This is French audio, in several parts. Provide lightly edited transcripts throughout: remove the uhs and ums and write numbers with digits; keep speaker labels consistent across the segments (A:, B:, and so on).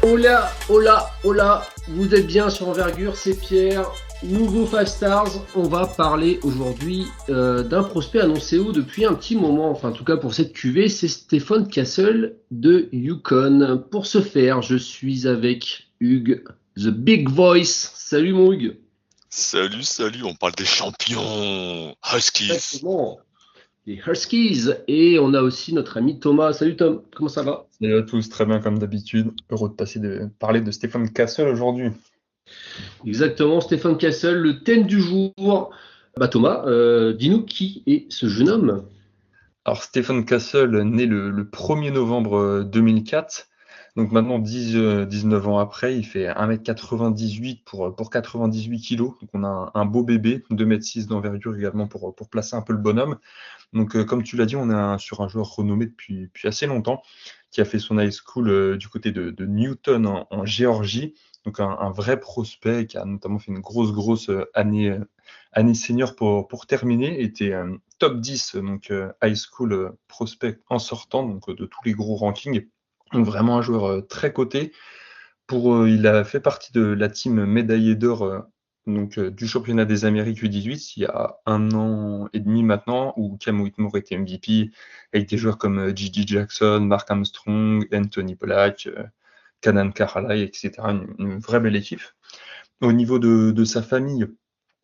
A: Hola, hola, hola, vous êtes bien sur Envergure, c'est Pierre, nouveau 5 Stars. On va parler aujourd'hui d'un prospect annoncé haut depuis un petit moment, enfin en tout cas pour cette QV, c'est Stephen Castle de Yukon. Pour ce faire, je suis avec Hugues, The Big Voice. Salut mon Hugues.
B: Salut, on parle des champions Huskies.
A: Exactement. Les Huskies. Et on a aussi notre ami Thomas. Salut Tom, comment ça va?
C: Salut à tous, très bien comme d'habitude. Heureux de parler de Stéphane Cassel aujourd'hui.
A: Exactement, Stephen Castle, le thème du jour. Bah Thomas, dis-nous qui est ce jeune homme?
C: Alors Stéphane Cassel, né le 1er novembre 2004, donc maintenant 19 ans après, il fait 1m98 pour 98 kilos. Donc on a un beau bébé, 2m6 d'envergure également pour placer un peu le bonhomme. Donc comme tu l'as dit, on est sur un joueur renommé depuis assez longtemps, qui a fait son high school du côté de Newton en Géorgie. Donc un vrai prospect qui a notamment fait une grosse année senior pour terminer, était top 10 donc high school prospect en sortant donc de tous les gros rankings. Donc vraiment un joueur très coté. Il a fait partie de la team médaillée d'or du championnat des Amériques U18 il y a 1 an et demi maintenant, où Cam Whitmore était MVP, avec des joueurs comme Gigi Jackson, Mark Armstrong, Anthony Black, Kanan Karalai, etc. Une vraie belle équipe. Au niveau de sa famille,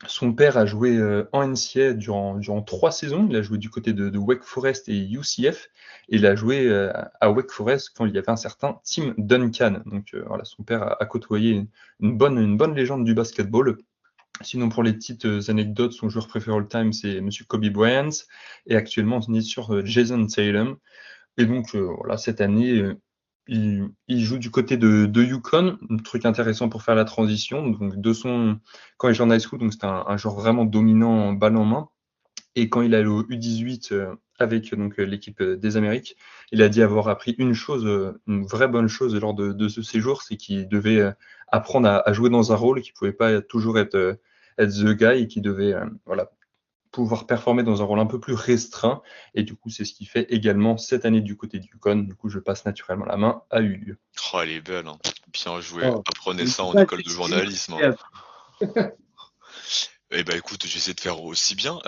C: son père a joué en NCAA durant 3 saisons. Il a joué du côté de Wake Forest et UCF. Et il a joué à Wake Forest quand il y avait un certain Tim Duncan. Donc voilà, son père a côtoyé une bonne légende du basketball. Sinon, pour les petites anecdotes, son joueur préféré all-time, c'est Monsieur Kobe Bryant. Et actuellement, on est sur Jason Tatum. Et donc, voilà, cette année, il joue du côté de Yukon. Un truc intéressant pour faire la transition. Donc, quand il joue en high school, donc c'était un joueur vraiment dominant en balle en main. Et quand il est allé au U18 avec l'équipe des Amériques, il a dit avoir appris une chose, une vraie bonne chose lors de ce séjour, c'est qu'il devait apprendre à jouer dans un rôle, qu'il ne pouvait pas toujours être the guy, et qu'il devait voilà, pouvoir performer dans un rôle un peu plus restreint. Et du coup, c'est ce qu'il fait également cette année du côté du Yukon. Du coup, je passe naturellement la main à Hugues.
B: Oh, elle est belle, hein. Bien joué.
A: Oh,
B: Apprenez
A: une
B: ça en
A: vague
B: école de journalisme, hein.
A: incroyable.
B: Eh ben écoute, j'essaie de faire aussi bien.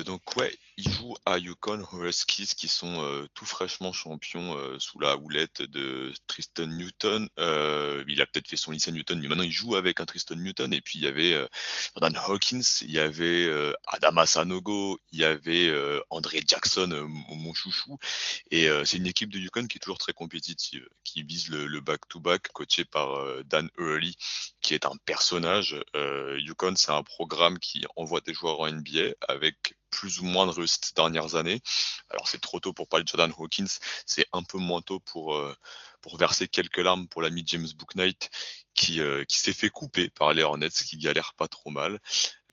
B: Donc ouais, il joue à Yukon Huskies qui sont tout fraîchement champions sous la houlette de Tristan Newton. Il a peut-être fait son lycée Newton, mais maintenant il joue avec un Tristan Newton. Et puis il y avait Jordan Hawkins, il y avait Adama Sanogo, il y avait André Jackson, mon chouchou. Et c'est une équipe de Yukon qui est toujours très compétitive, qui vise le back-to-back, coaché par Dan Hurley, qui est un personnage. Yukon, c'est un programme qui envoie des joueurs en NBA avec plus ou moins de réussite ces dernières années. Alors c'est trop tôt pour parler de Jordan Hawkins, c'est un peu moins tôt pour verser quelques larmes pour l'ami James Bouknight qui s'est fait couper par les Hornets, qui galère pas trop mal.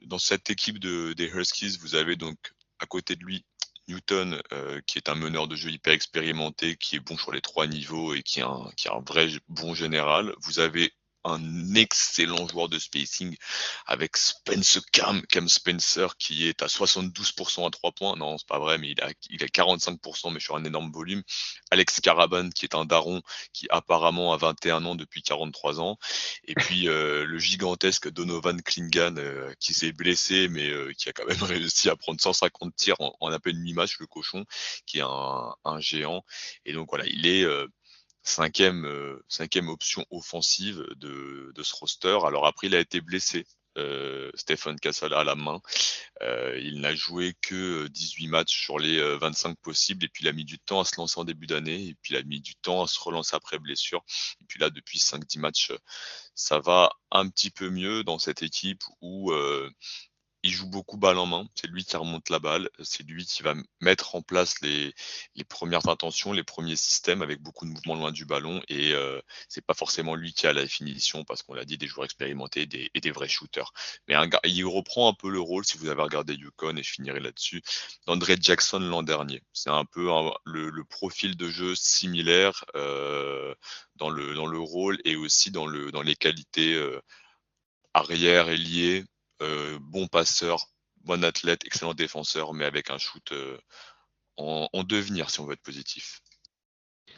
B: Dans cette équipe des Huskies, vous avez donc à côté de lui Newton, qui est un meneur de jeu hyper expérimenté, qui est bon sur les 3 niveaux et qui est un vrai bon général. Vous avez un excellent joueur de spacing avec Cam Spencer, qui est à 72% à 3 points. Non, c'est pas vrai, mais il a 45%, mais sur un énorme volume. Alex Caravan, qui est un daron, qui apparemment a 21 ans depuis 43 ans. Et puis le gigantesque Donovan Klingan, qui s'est blessé, mais qui a quand même réussi à prendre 150 tirs en à peine 8 matchs, le cochon, qui est un géant. Et donc voilà, il est cinquième option offensive de ce roster. Alors après, il a été blessé. Stephen Castle à la main. Il n'a joué que 18 matchs sur les 25 possibles, et puis il a mis du temps à se lancer en début d'année, et puis il a mis du temps à se relancer après blessure. Et puis là, depuis 5-10 matchs, ça va un petit peu mieux dans cette équipe où il joue beaucoup balle en main, c'est lui qui remonte la balle, c'est lui qui va mettre en place les premières intentions, les premiers systèmes avec beaucoup de mouvements loin du ballon, et c'est pas forcément lui qui a la finition, parce qu'on l'a dit, des joueurs expérimentés et des vrais shooters. Mais il reprend un peu le rôle, si vous avez regardé Yukon, et je finirai là-dessus, d'André Jackson l'an dernier. C'est un peu le profil de jeu similaire dans le rôle, et aussi dans les qualités arrière, ailier, bon passeur, bon athlète, excellent défenseur, mais avec un shoot en devenir, si on veut être positif.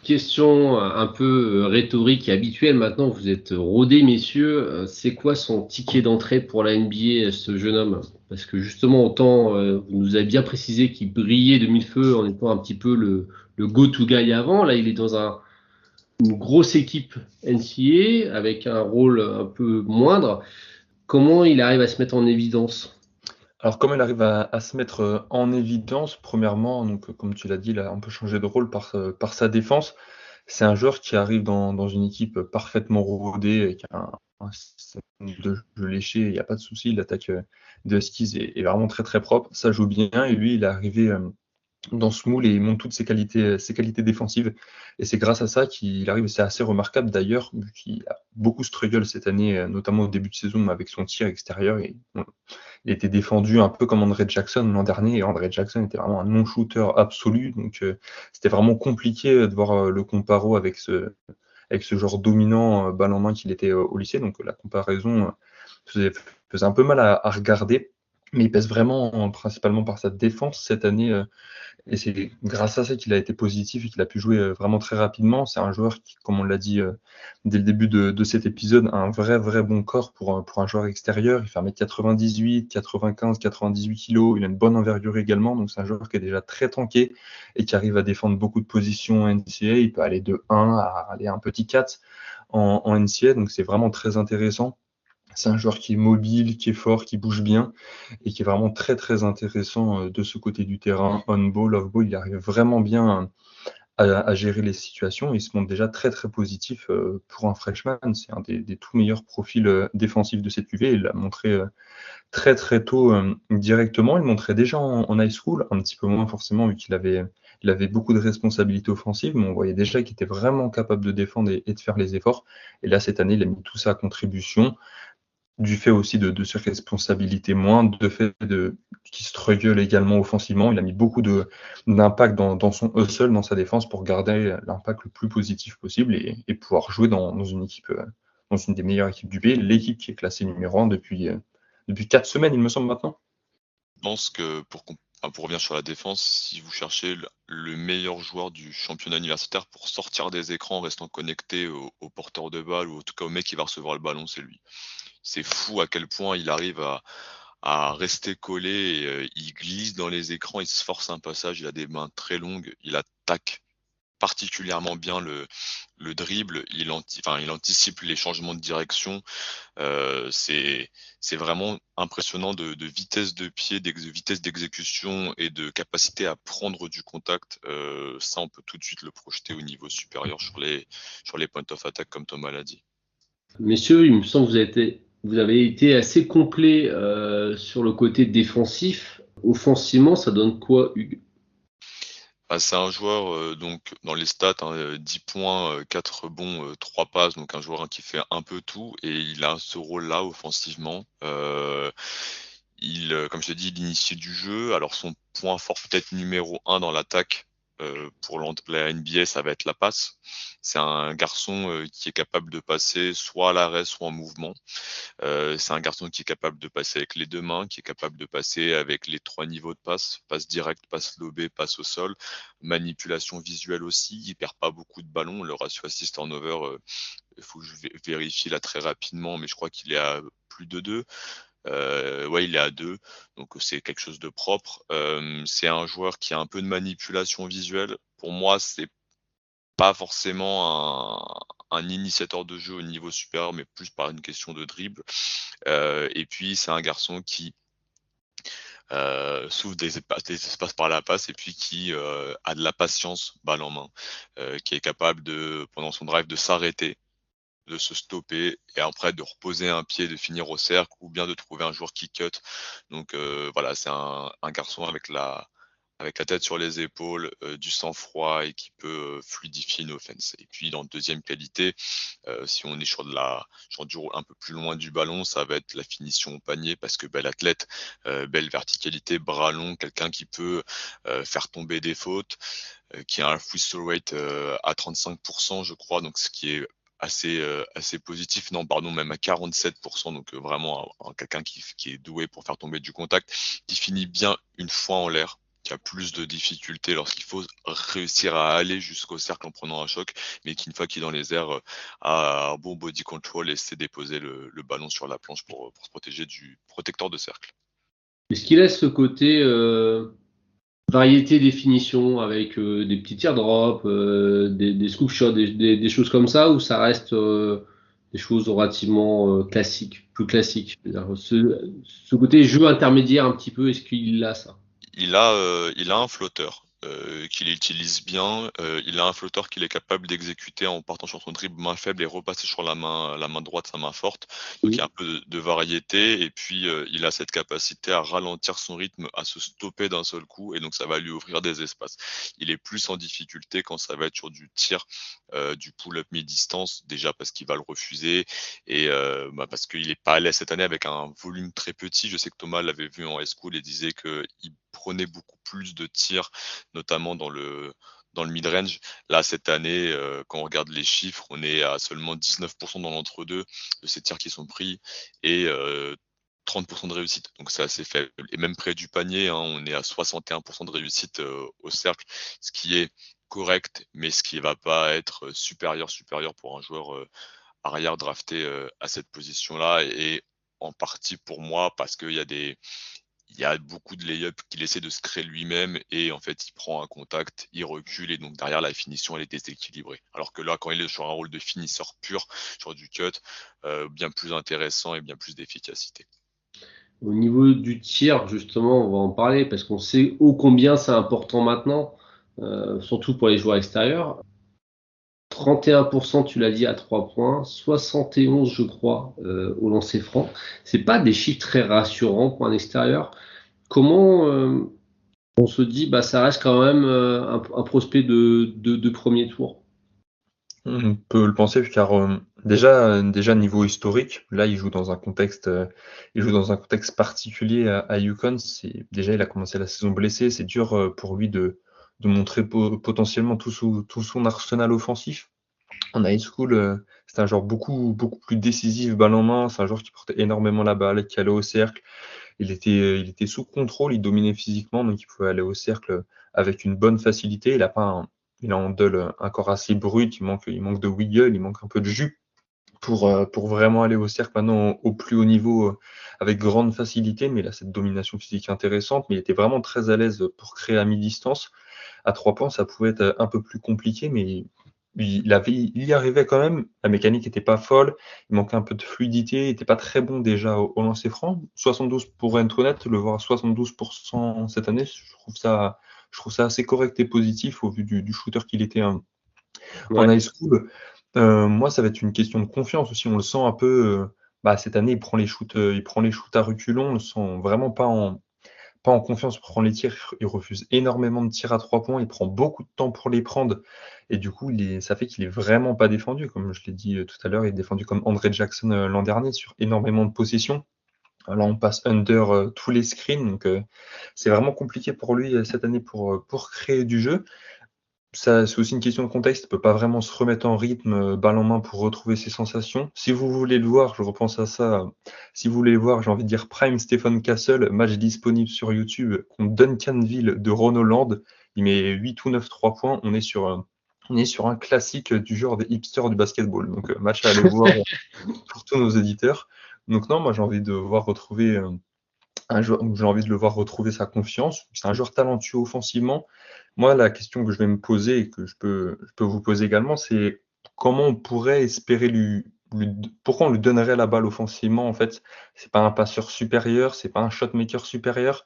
A: Question un peu rhétorique et habituelle maintenant, vous êtes rodés, messieurs. C'est quoi son ticket d'entrée pour la NBA, ce jeune homme? Parce que justement, autant vous nous avez bien précisé qu'il brillait de mille feux en étant un petit peu le go-to guy avant. Là, il est dans une grosse équipe NCAA avec un rôle un peu moindre. Comment il arrive à se mettre en évidence?
C: Alors, comment il arrive à se mettre en évidence, premièrement, donc, comme tu l'as dit, il a un peu changé de rôle par sa défense. C'est un joueur qui arrive dans une équipe parfaitement rodée, avec un système de jeu léché, il n'y a pas de souci. L'attaque de Huskies est vraiment très très propre, ça joue bien. Et lui, il est arrivé dans ce moule et il montre toutes ses qualités défensives. Et c'est grâce à ça qu'il arrive, et c'est assez remarquable d'ailleurs, vu qu'il a beaucoup struggle cette année, notamment au début de saison avec son tir extérieur. Et, bon, il était défendu un peu comme André Jackson l'an dernier, et André Jackson était vraiment un non-shooter absolu, donc c'était vraiment compliqué de voir le comparo avec ce genre dominant balle en main qu'il était au lycée, donc la comparaison faisait, faisait un peu mal à regarder, mais il pèse vraiment principalement par sa défense cette année, et c'est grâce à ça qu'il a été positif et qu'il a pu jouer vraiment très rapidement. C'est un joueur qui, comme on l'a dit dès le début de cet épisode, a un vrai bon corps pour un joueur extérieur. Il fait 1m98, 95, 98 kg. Il a une bonne envergure également. Donc c'est un joueur qui est déjà très tanké et qui arrive à défendre beaucoup de positions en NCAA. Il peut aller de 1 à aller un petit 4 en NCAA. Donc c'est vraiment très intéressant. C'est un joueur qui est mobile, qui est fort, qui bouge bien et qui est vraiment très intéressant de ce côté du terrain. On-ball, off-ball, il arrive vraiment bien à gérer les situations. Il se montre déjà très positif pour un freshman. C'est un des tout meilleurs profils défensifs de cette UV. Il l'a montré très tôt directement. Il le montrait déjà en high school, un petit peu moins forcément vu il avait beaucoup de responsabilités offensives, mais on voyait déjà qu'il était vraiment capable de défendre et de faire les efforts. Et là, cette année, il a mis tout ça à contribution du fait aussi de ses responsabilités moindres, de fait qu'il struggle également offensivement. Il a mis beaucoup d'impact dans son hustle, dans sa défense, pour garder l'impact le plus positif possible et pouvoir jouer dans une équipe, dans une des meilleures équipes du pays, l'équipe qui est classée numéro 1 depuis 4 semaines, il me semble maintenant.
B: Je pense que pour revenir sur la défense, si vous cherchez le meilleur joueur du championnat universitaire pour sortir des écrans en restant connecté au porteur de balle ou en tout cas au mec qui va recevoir le ballon, c'est lui. C'est fou à quel point il arrive à rester collé, et, il glisse dans les écrans, il se force un passage, il a des mains très longues, il attaque particulièrement bien le dribble, il anticipe les changements de direction. C'est vraiment impressionnant de vitesse de pied, de vitesse d'exécution et de capacité à prendre du contact. Ça, on peut tout de suite le projeter au niveau supérieur sur les points of attack, comme Thomas l'a dit.
A: Messieurs, il me semble que vous avez été assez complet sur le côté défensif. Offensivement, ça donne quoi, Hugues?
B: C'est un joueur, donc dans les stats, hein, 10 points, 4 rebonds, 3 passes, donc un joueur qui fait un peu tout et il a ce rôle-là offensivement. Comme je t'ai dit, il initie du jeu. Alors son point fort peut-être numéro 1 dans l'attaque, pour la NBA, ça va être la passe. C'est un garçon, qui est capable de passer soit à l'arrêt, soit en mouvement. C'est un garçon qui est capable de passer avec les 2 mains, qui est capable de passer avec les 3 niveaux de passe directe, passe lobée, passe au sol, manipulation visuelle aussi. Il perd pas beaucoup de ballons. Le ratio assist turnover, il faut que je vérifie là très rapidement, mais je crois qu'il est à plus de 2. Ouais, il est à 2, donc c'est quelque chose de propre. C'est un joueur qui a un peu de manipulation visuelle. Pour moi, c'est pas forcément un initiateur de jeu au niveau supérieur, mais plus par une question de dribble. Et puis, c'est un garçon qui s'ouvre des espaces par la passe et puis qui a de la patience, balle en main, qui est capable pendant son drive, de s'arrêter, de se stopper et après de reposer un pied, de finir au cercle ou bien de trouver un joueur qui cut. Donc voilà, c'est un garçon avec la tête sur les épaules, du sang-froid et qui peut fluidifier une offense. Et puis dans deuxième qualité, si on est sur du rôle un peu plus loin du ballon, ça va être la finition au panier parce que bel athlète, belle verticalité, bras long, quelqu'un qui peut faire tomber des fautes, qui a un free throw rate à 35%, je crois, donc ce qui est assez positif. Non, pardon, même à 47%, donc vraiment quelqu'un qui est doué pour faire tomber du contact, qui finit bien une fois en l'air, qui a plus de difficultés lorsqu'il faut réussir à aller jusqu'au cercle en prenant un choc, mais qui, une fois qu'il est dans les airs, a un bon body control et sait déposer le ballon sur la planche pour se protéger du protecteur de cercle.
A: Est-ce qu'il laisse ce côté variété des finitions avec des petits teardrops, des scoop shots, des choses comme ça, ou ça reste des choses relativement classiques, plus classiques? C'est-à-dire, ce côté jeu intermédiaire un petit peu, est-ce qu'il a ça?
B: Il a un flotteur qu'il utilise bien. Il a un flotteur qu'il est capable d'exécuter en partant sur son dribble main faible et repasser sur la main droite, sa main forte. Donc il y a un peu de variété et puis il a cette capacité à ralentir son rythme, à se stopper d'un seul coup et donc ça va lui ouvrir des espaces. Il est plus en difficulté quand ça va être sur du tir, du pull-up mi-distance, déjà parce qu'il va le refuser et parce qu'il est pas à l'aise cette année avec un volume très petit. Je sais que Thomas l'avait vu en high school et disait qu'il prenait beaucoup plus de tirs, notamment dans le mid-range. Là, cette année, quand on regarde les chiffres, on est à seulement 19% dans l'entre-deux de ces tirs qui sont pris et 30% de réussite. Donc c'est assez faible. Et même près du panier, on est à 61% de réussite au cercle, ce qui est correct, mais ce qui ne va pas être supérieur pour un joueur arrière drafté à cette position-là. Et en partie pour moi, parce qu'il y a beaucoup de lay-up qu'il essaie de se créer lui-même et en fait il prend un contact, il recule et donc derrière la finition elle est déséquilibrée. Alors que là quand il est sur un rôle de finisseur pur, sur du cut, bien plus intéressant et bien plus d'efficacité.
A: Au niveau du tir, justement, on va en parler parce qu'on sait ô combien c'est important maintenant, surtout pour les joueurs extérieurs. 31%, tu l'as dit, à 3 points, 71, je crois, au lancer franc. C'est pas des chiffres très rassurants pour un extérieur. Comment on se dit, bah, ça reste quand même un prospect de premier tour?
C: On peut le penser car déjà niveau historique, là il joue dans un contexte particulier à UConn. Déjà il a commencé la saison blessé, c'est dur pour lui de montrer potentiellement tout son arsenal offensif. En high school, c'était un joueur beaucoup plus décisif, balle en main. C'est un joueur qui portait énormément la balle, qui allait au cercle. Il était sous contrôle, il dominait physiquement, donc il pouvait aller au cercle avec une bonne facilité. Il a un handle encore assez brut, il manque de wiggle, il manque un peu de jus pour vraiment aller au cercle maintenant au plus haut niveau avec grande facilité, mais il a cette domination physique intéressante, mais il était vraiment très à l'aise pour créer à mi-distance. À 3 points, ça pouvait être un peu plus compliqué, mais il y arrivait quand même. La mécanique n'était pas folle, il manquait un peu de fluidité, il n'était pas très bon déjà au lancer franc. 72 pour être honnête, le voir à 72% cette année, je trouve ça assez correct et positif au vu du shooter qu'il était en high school. Moi, ça va être une question de confiance aussi. On le sent un peu. Cette année, il prend les shoots à reculons. On le sent vraiment pas en confiance pour prendre les tirs. Il refuse énormément de tirs à 3 points. Il prend beaucoup de temps pour les prendre. Et du coup, ça fait qu'il est vraiment pas défendu. Comme je l'ai dit tout à l'heure, il est défendu comme André Jackson l'an dernier sur énormément de possessions. Là, on passe under tous les screens. Donc, c'est vraiment compliqué pour lui cette année pour créer du jeu. Ça, c'est aussi une question de contexte. Il ne peut pas vraiment se remettre en rythme, balle en main pour retrouver ses sensations. Si vous voulez le voir, je repense à ça. Si vous voulez le voir, j'ai envie de dire Prime Stephen Castle, match disponible sur YouTube contre Duncanville de Ron Holland. Il met 8 ou 9 3 points. On est sur un classique du genre des hipsters du basketball. Donc, match à aller voir pour tous nos éditeurs. Donc, non, moi, j'ai envie de voir retrouver j'ai envie de le voir retrouver sa confiance. C'est un joueur talentueux offensivement. Moi, la question que je vais me poser et que je peux vous poser également, c'est comment on pourrait espérer pourquoi on lui donnerait la balle offensivement en fait. C'est pas un passeur supérieur, c'est pas un shotmaker supérieur.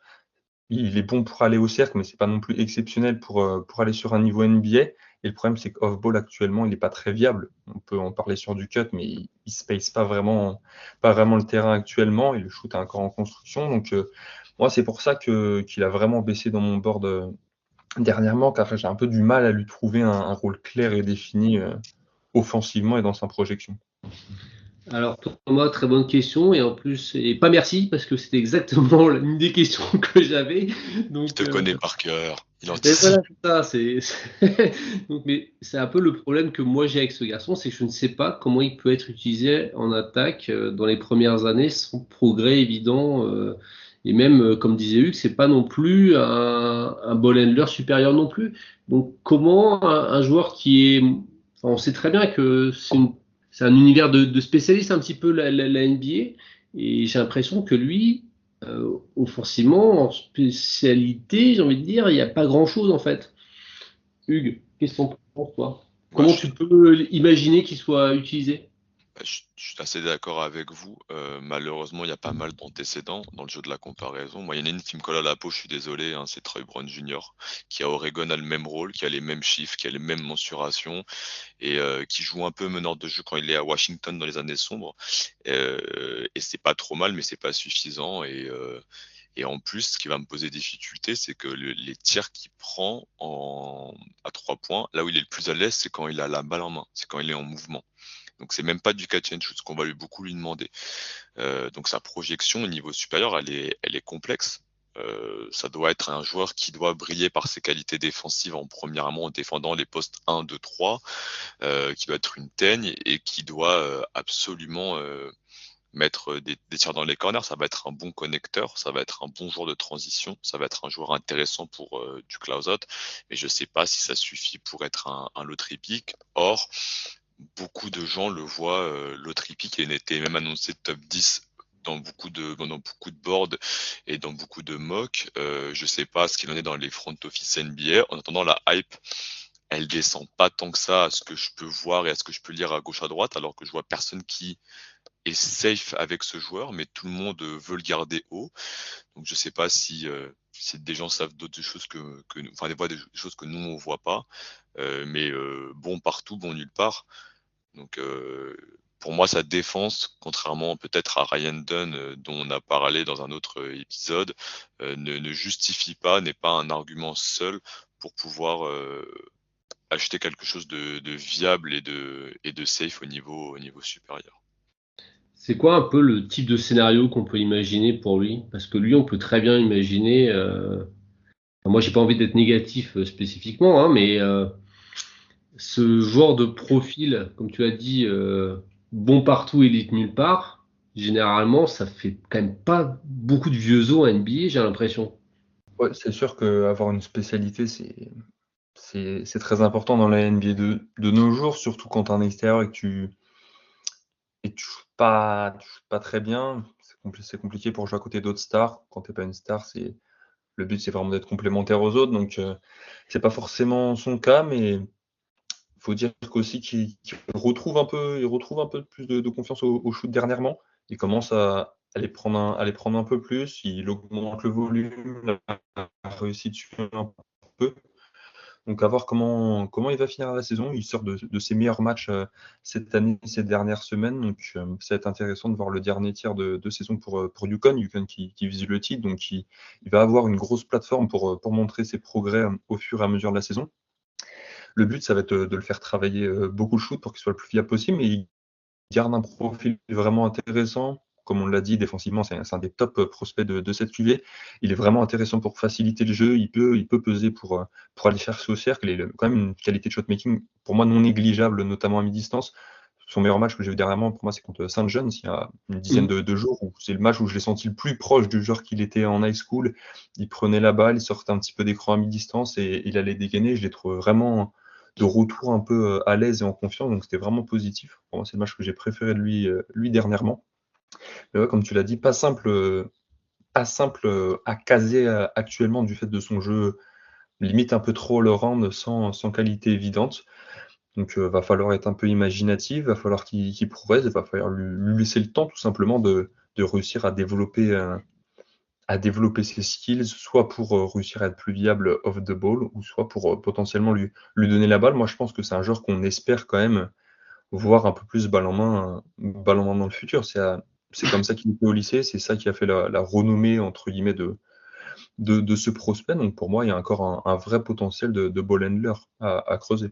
C: Il est bon pour aller au cercle, mais c'est pas non plus exceptionnel pour aller sur un niveau NBA. Et le problème, c'est qu'off-ball actuellement, il n'est pas très viable. On peut en parler sur du cut, mais il space pas vraiment le terrain actuellement. Et le shoot est encore en construction. Donc, moi, c'est pour ça qu'il a vraiment baissé dans mon board dernièrement, car j'ai un peu du mal à lui trouver un rôle clair et défini offensivement et dans sa projection.
A: Alors, Thomas, très bonne question. Et en plus, et pas merci, parce que c'était exactement une des questions que j'avais. Donc,
B: il te connaît par cœur. Il
A: anticipe. Voilà, Donc, mais c'est un peu le problème que moi j'ai avec ce garçon, c'est que je ne sais pas comment il peut être utilisé en attaque dans les premières années sans progrès évident. Et même, comme disait Hugues, c'est pas non plus un ball handler supérieur non plus. Donc, comment un joueur qui est, enfin, on sait très bien que c'est un univers de spécialistes un petit peu la NBA, et j'ai l'impression que lui, offensivement, en spécialité, j'ai envie de dire, il n'y a pas grand-chose en fait. Hugues, qu'est-ce qu'on pense toi?
B: Moi,
A: Comment tu peux imaginer qu'il soit utilisé?
B: je suis assez d'accord avec vous. Malheureusement, il y a pas mal d'antécédents dans le jeu de la comparaison. Moi, il y en a une qui me colle à la peau, je suis désolé, hein, c'est Troy Brown Jr., qui à Oregon a le même rôle, qui a les mêmes chiffres, qui a les mêmes mensurations et qui joue un peu meneur de jeu quand il est à Washington dans les années sombres. Et c'est pas trop mal, mais c'est pas suffisant. Et en plus, ce qui va me poser difficulté, c'est que les tirs qu'il prend à 3 points, là où il est le plus à l'aise, c'est quand il a la balle en main, c'est quand il est en mouvement. Donc c'est même pas du catch and shoot, ce qu'on va beaucoup lui demander. Donc sa projection au niveau supérieur, elle est complexe. Ça doit être un joueur qui doit briller par ses qualités défensives premièrement en défendant les postes 1, 2, 3, qui doit être une teigne et qui doit absolument mettre des tirs dans les corners. Ça va être un bon connecteur, ça va être un bon joueur de transition, ça va être un joueur intéressant pour du close-out, mais je sais pas si ça suffit pour être un lottery pick. Or, beaucoup de gens le voient lottery pick et n'était même annoncé top 10 dans beaucoup de boards et dans beaucoup de mocks. Je sais pas ce qu'il en est dans les front office NBA. En attendant, la hype, elle descend pas tant que ça à ce que je peux voir et à ce que je peux lire à gauche à droite, alors que je vois personne qui est safe avec ce joueur, mais tout le monde veut le garder haut. Donc je sais pas si des gens savent d'autres choses que nous, enfin des choses que nous on voit pas, mais bon partout, bon nulle part. Donc pour moi, sa défense, contrairement peut-être à Ryan Dunn, dont on a parlé dans un autre épisode, ne justifie pas, n'est pas un argument seul pour pouvoir acheter quelque chose de viable et de safe au niveau supérieur.
A: C'est quoi un peu le type de scénario qu'on peut imaginer pour lui? Parce que lui, on peut très bien imaginer. Enfin, moi, j'ai pas envie d'être négatif spécifiquement, hein, mais ce genre de profil, comme tu as dit, bon partout, élite nulle part, généralement, ça fait quand même pas beaucoup de vieux os à NBA, j'ai l'impression.
C: Ouais, c'est sûr qu'avoir une spécialité, c'est très important dans la NBA de nos jours, surtout quand tu es en extérieur et que tu shootes pas très bien. C'est compliqué pour jouer à côté d'autres stars. Quand tu pas une star, le but, c'est vraiment d'être complémentaire aux autres. Donc, c'est pas forcément son cas, mais il faut dire qu'aussi qu'il il retrouve un peu plus de confiance au shoot dernièrement. Il commence à les prendre un peu plus. Il augmente le volume, la réussite suit un peu. Donc à voir comment il va finir la saison. Il sort de ses meilleurs matchs cette année, ces dernières semaines. Donc ça va être intéressant de voir le dernier tiers de saison pour UConn. UConn qui vise le titre. Donc il va avoir une grosse plateforme pour montrer ses progrès au fur et à mesure de la saison. Le but, ça va être de le faire travailler beaucoup le shoot pour qu'il soit le plus fiable possible. Mais il garde un profil vraiment intéressant. Comme on l'a dit, défensivement, c'est un des top prospects de cette QV. Il est vraiment intéressant pour faciliter le jeu. Il peut peser pour aller chercher au cercle. Il a quand même une qualité de shotmaking, pour moi, non négligeable, notamment à mi-distance. Son meilleur match que j'ai vu dernièrement, pour moi, c'est contre St. John's, il y a une dizaine de jours, où c'est le match où je l'ai senti le plus proche du joueur qu'il était en high school. Il prenait la balle, il sortait un petit peu d'écran à mi-distance et il allait dégainer. Je l'ai trouvé vraiment de retour un peu à l'aise et en confiance, donc c'était vraiment positif. Pour moi, c'est le match que j'ai préféré de lui dernièrement. Mais ouais, comme tu l'as dit, pas simple à caser actuellement du fait de son jeu limite un peu trop all-around sans qualité évidente. Donc va falloir être un peu imaginatif, va falloir qu'il progresse, va falloir lui laisser le temps tout simplement de réussir à développer ses skills, soit pour réussir à être plus viable off the ball, ou soit pour potentiellement lui donner la balle. Moi, je pense que c'est un joueur qu'on espère quand même voir un peu plus balle en main dans le futur. C'est comme ça qu'il était au lycée, c'est ça qui a fait la renommée, entre guillemets, de ce prospect. Donc pour moi, il y a encore un vrai potentiel de ball handler à creuser.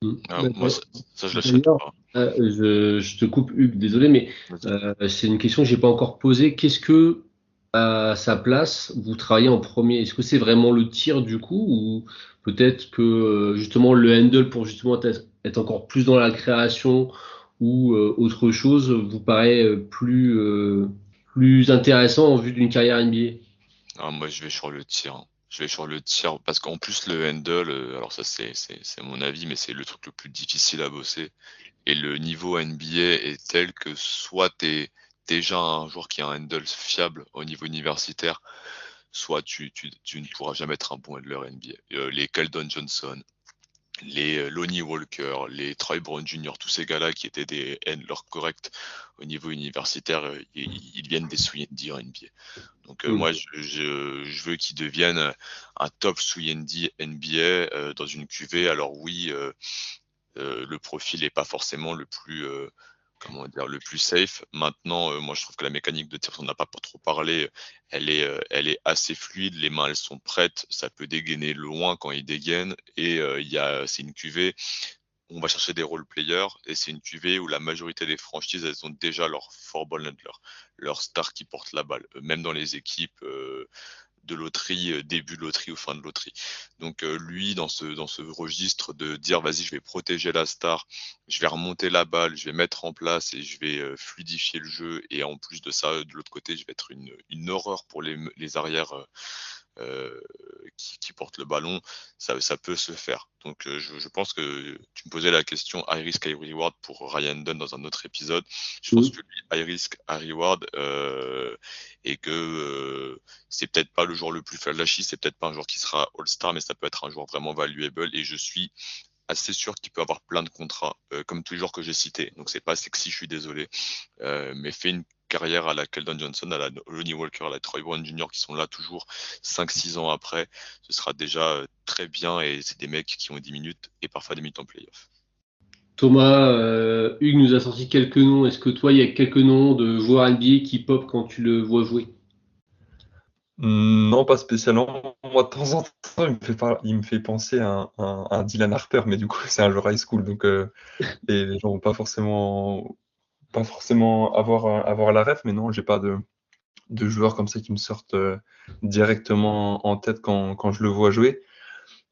B: Moi, ça je l'achète
A: D'ailleurs,
B: pas.
A: je te coupe, Hugues, désolé, mais
B: Vas-y.
A: c'est une question que j'ai pas encore posée. Qu'est-ce que, à sa place, vous travaillez en premier? Est-ce que c'est vraiment le tir du coup, ou peut-être que justement le handle pour justement être encore plus dans la création ou autre chose vous paraît plus intéressant en vue d'une carrière NBA?
B: Ah, moi, je vais sur le tir, hein. Je vais sur le tir parce qu'en plus, le handle, alors ça, c'est mon avis, mais c'est le truc le plus difficile à bosser. Et le niveau NBA est tel que soit t'es déjà un joueur qui a un handle fiable au niveau universitaire, soit tu ne pourras jamais être un bon handler NBA. Les Keldon Johnson, les Lonnie Walker, les Troy Brown Jr., tous ces gars-là qui étaient des handlers corrects au niveau universitaire, ils viennent des Suyandi en NBA. Donc moi, je veux qu'ils deviennent un top Suyandi NBA dans une QV. Alors oui, le profil est pas forcément le plus comment dire, le plus safe. Maintenant, moi je trouve que la mécanique de tir, on n'a pas trop parlé, elle est assez fluide, les mains elles sont prêtes, ça peut dégainer loin quand il dégaine, et c'est une QV, on va chercher des role players, et c'est une QV où la majorité des franchises, elles ont déjà leur four ball handler, leur star qui porte la balle, même dans les équipes de loterie, début de loterie ou fin de loterie. Donc lui, dans ce registre de dire vas-y, je vais protéger la star, je vais remonter la balle, je vais mettre en place et je vais fluidifier le jeu. Et en plus de ça, de l'autre côté, je vais être une horreur pour les arrières qui portent le ballon. Ça peut se faire. Donc je pense que tu me posais la question high risk, high reward pour Ryan Dunn dans un autre épisode. Je pense que lui, high risk, high reward, et que c'est peut-être pas le joueur le plus flashy, c'est peut-être pas un joueur qui sera All-Star, mais ça peut être un joueur vraiment valuable. Et je suis assez sûr qu'il peut avoir plein de contrats, comme tous les joueurs que j'ai cités. Donc c'est pas sexy, je suis désolé, mais fait une carrière à la Keldon Johnson, à la Lonnie Walker, à la Troy Brown Jr. qui sont là toujours 5-6 ans après, ce sera déjà très bien, et c'est des mecs qui ont 10 minutes et parfois des minutes en playoff.
A: Thomas, Hugues nous a sorti quelques noms. Est-ce que toi, il y a quelques noms de joueurs NBA qui pop quand tu le vois jouer?
C: Non, pas spécialement. Moi, de temps en temps, il me fait penser à un Dylan Harper, mais du coup, c'est un joueur high school, donc les gens vont pas forcément avoir la ref, mais non, j'ai pas de joueurs comme ça qui me sortent directement en tête quand je le vois jouer.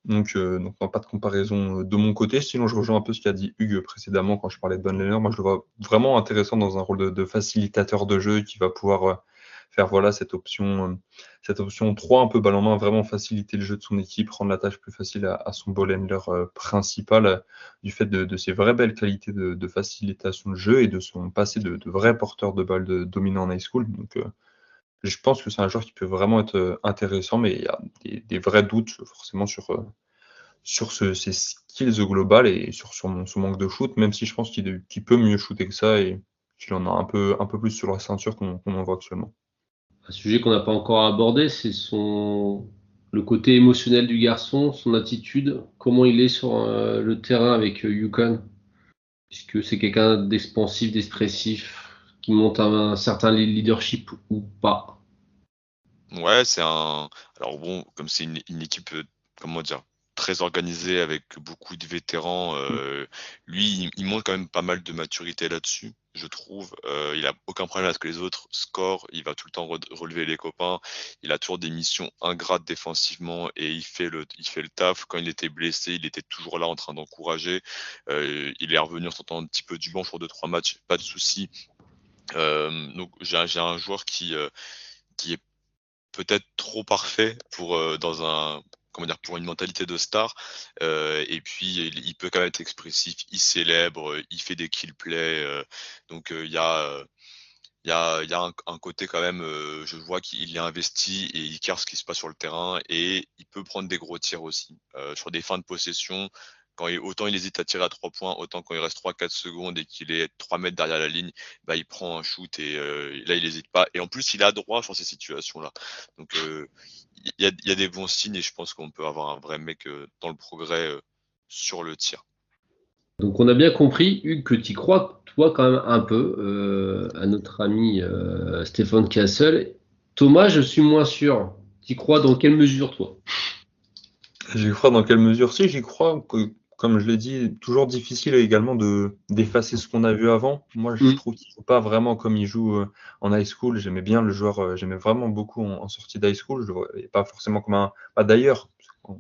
C: Donc pas de comparaison de mon côté. Sinon, je rejoins un peu ce qu'a dit Hugues précédemment quand je parlais de Von Lehner. Moi, je le vois vraiment intéressant dans un rôle de facilitateur de jeu qui va pouvoir faire voilà, cette option 3, un peu balle en main, vraiment faciliter le jeu de son équipe, rendre la tâche plus facile à son ball handler principal, du fait de ses vraies belles qualités de facilitation de jeu et de son passé de vrai porteur de balle dominant en high school. Donc, je pense que c'est un joueur qui peut vraiment être intéressant, mais il y a des vrais doutes forcément sur ses skills globales et sur son manque de shoot, même si je pense qu'il peut mieux shooter que ça et qu'il en a un peu plus sur la ceinture qu'on en voit actuellement.
A: Un sujet qu'on n'a pas encore abordé, c'est le côté émotionnel du garçon, son attitude, comment il est sur le terrain avec UConn. Est-ce que c'est quelqu'un d'expansif, d'expressif, qui monte un certain leadership ou pas?
B: Ouais, alors bon, comme c'est une équipe, comment dire, très organisée avec beaucoup de vétérans, lui, il montre quand même pas mal de maturité là-dessus, je trouve. Il a aucun problème à ce que les autres scorent, il va tout le temps relever les copains. Il a toujours des missions ingrates défensivement et il fait le taf. Quand il était blessé, il était toujours là en train d'encourager. Il est revenu en sortant un petit peu du banc sur 2-3 matchs, pas de souci. Donc j'ai un joueur qui est peut-être trop parfait pour pour une mentalité de star, et puis il peut quand même être expressif, il célèbre, il fait des kill plays, donc il y a un côté quand même, je vois qu'il est investi et il care ce qui se passe sur le terrain, et il peut prendre des gros tirs aussi, sur des fins de possession. Autant il hésite à tirer à 3 points, autant quand il reste 3-4 secondes et qu'il est 3 mètres derrière la ligne, bah, il prend un shoot, et là il n'hésite pas. Et en plus il a droit sur ces situations-là. Donc il y a des bons signes, et je pense qu'on peut avoir un vrai mec dans le progrès sur le tir.
A: Donc on a bien compris, Hugues, que tu crois, toi, quand même un peu à notre ami Stéphane Castle. Thomas, je suis moins sûr. Tu crois dans quelle mesure, toi?
C: J'y crois dans quelle mesure? Si, j'y crois que, comme je l'ai dit, toujours difficile également d'effacer ce qu'on a vu avant. Moi, je trouve qu'il joue pas vraiment comme il joue en high school. J'aimais bien le joueur, j'aimais vraiment beaucoup en sortie d'high school. Je le voyais pas forcément comme un. Pas d'ailleurs,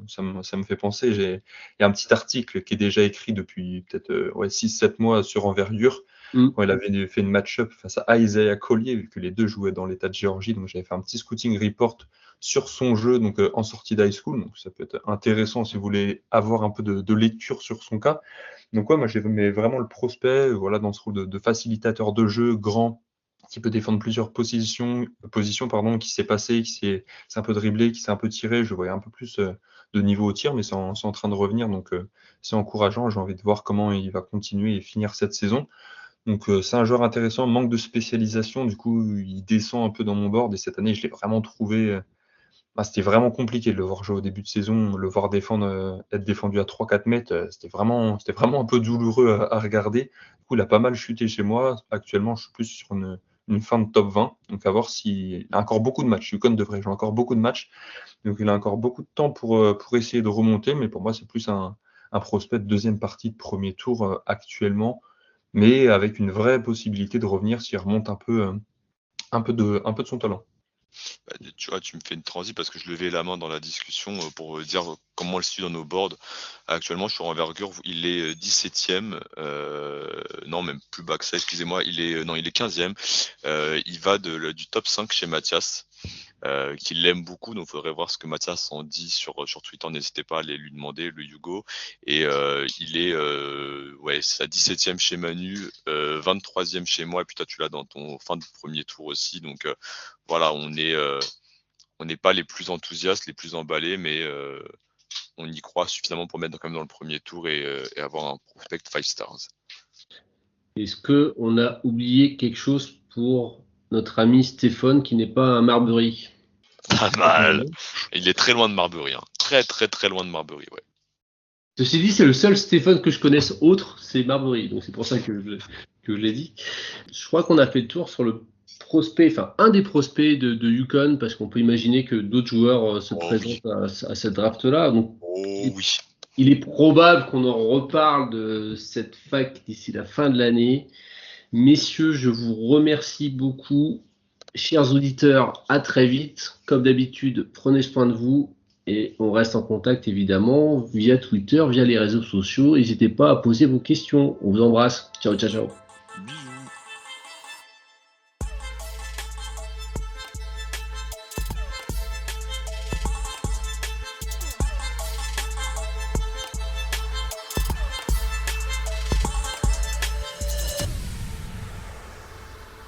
C: ça me fait penser. Il y a un petit article qui est déjà écrit depuis peut-être 6-7 mois sur Envergure, quand il avait fait une match-up face à Isaiah Collier, vu que les deux jouaient dans l'État de Géorgie. Donc, j'avais fait un petit scouting report sur son jeu donc en sortie d'high school. Donc ça peut être intéressant si vous voulez avoir un peu de lecture sur son cas. Donc moi j'aimais vraiment le prospect, voilà, dans ce rôle de facilitateur de jeu, grand, qui peut défendre plusieurs positions pardon, qui s'est passé, c'est un peu dribblé, qui s'est un peu tiré. Je voyais un peu plus de niveau au tir, mais c'est en train de revenir, donc c'est encourageant. J'ai envie de voir comment il va continuer et finir cette saison. Donc c'est un joueur intéressant, manque de spécialisation, du coup il descend un peu dans mon board et cette année je l'ai vraiment trouvé, c'était vraiment compliqué de le voir jouer au début de saison, le voir être défendu à 3-4 mètres, c'était vraiment un peu douloureux à regarder. Du coup il a pas mal chuté chez moi, actuellement je suis plus sur une fin de top 20, donc à voir s'il a encore beaucoup de matchs, UConn devrait jouer encore beaucoup de matchs, donc il a encore beaucoup de temps pour essayer de remonter, mais pour moi c'est plus un prospect de deuxième partie de premier tour actuellement, mais avec une vraie possibilité de revenir s'il remonte un peu de son talent.
B: Bah, tu vois, tu me fais une transi parce que je levais la main dans la discussion pour dire comment elle suit dans nos boards. Actuellement, je suis en envergure, il est 17e, non, même plus bas que ça, excusez-moi, il est 15e. Il va du top 5 chez Mathias, qui l'aime beaucoup, donc il faudrait voir ce que Mathias en dit sur Twitter, n'hésitez pas à aller lui demander, le Hugo. Et il est c'est à 17e chez Manu, 23e chez moi, et puis toi tu l'as dans ton fin de premier tour aussi, donc voilà, on n'est pas les plus enthousiastes, les plus emballés, mais on y croit suffisamment pour mettre quand même dans le premier tour et avoir un prospect 5 stars.
A: Est-ce qu'on a oublié quelque chose pour notre ami Stéphane qui n'est pas un Marbury?
B: Pas mal. Il est très loin de Marbury, hein. Très très très loin de Marbury, ouais.
A: Ceci dit, c'est le seul Stéphane que je connaisse autre, c'est Marbury, donc c'est pour ça que je l'ai dit. Je crois qu'on a fait le tour sur le prospect, enfin un des prospects de UConn, parce qu'on peut imaginer que d'autres joueurs se présentent à cette draft-là. Donc,
B: oui.
A: Il est probable qu'on en reparle de cette fac d'ici la fin de l'année. Messieurs, je vous remercie beaucoup. Chers auditeurs, à très vite. Comme d'habitude, prenez soin de vous et on reste en contact évidemment via Twitter, via les réseaux sociaux. N'hésitez pas à poser vos questions. On vous embrasse. Ciao, ciao, ciao.
B: Bisous.